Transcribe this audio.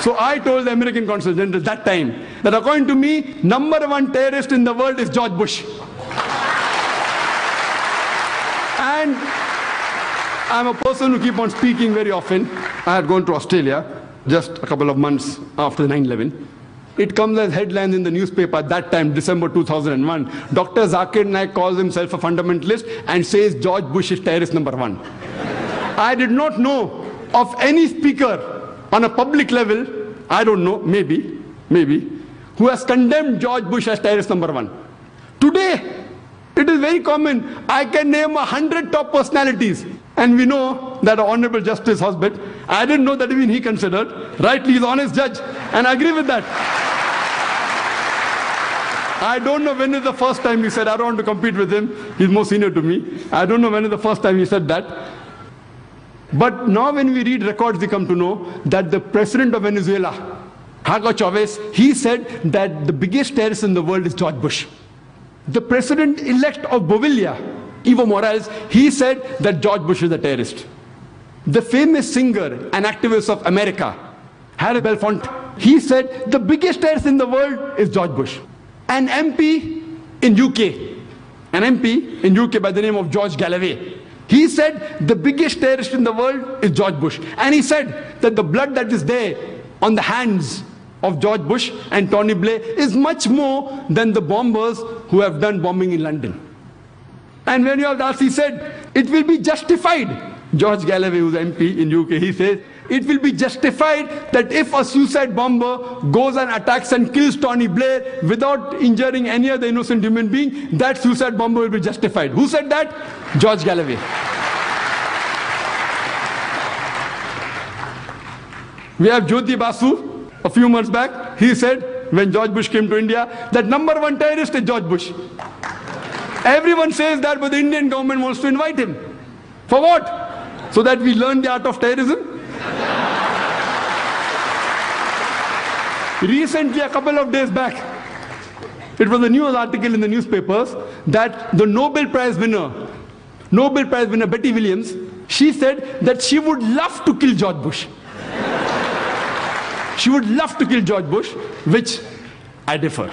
So I told the American Consul General that time that according to me, #1 terrorist in the world is George Bush. And I'm a person who keep on speaking very often. I had gone to Australia just a couple of months after 9/11. It comes as headlines in the newspaper at that time, December 2001. Dr. Zakir Naik calls himself a fundamentalist and says George Bush is terrorist #1. I did not know of any speaker on a public level, I don't know, maybe, who has condemned George Bush as terrorist #1. Today, it is very common. I can name 100 top personalities. And we know that Honorable Justice Hosbet, I didn't know that even he considered, rightly he's an honest judge, and I agree with that. I don't know when is the first time he said, I don't want to compete with him, he's more senior to me. I don't know when is the first time he said that. But now when we read records, we come to know that the president of Venezuela, Hugo Chavez, he said that the biggest terrorist in the world is George Bush. The president-elect of Bolivia, Evo Morales, he said that George Bush is a terrorist. The famous singer and activist of America, Harry Belafonte, he said the biggest terrorist in the world is George Bush. An MP in UK by the name of George Galloway, he said the biggest terrorist in the world is George Bush. And he said that the blood that is there on the hands of George Bush and Tony Blair is much more than the bombers who have done bombing in London. And when you have asked, he said, it will be justified. George Galloway, who's MP in UK, he says, it will be justified that if a suicide bomber goes and attacks and kills Tony Blair without injuring any other innocent human being, that suicide bomber will be justified. Who said that? George Galloway. We have Jyoti Basu, a few months back, he said, when George Bush came to India, that #1 terrorist is George Bush. Everyone says that, but the Indian government wants to invite him. For what? So that we learn the art of terrorism? Recently, a couple of days back, it was a news article in the newspapers that the Nobel Prize winner Betty Williams, she said that she would love to kill George Bush. She would love to kill George Bush, which I differ.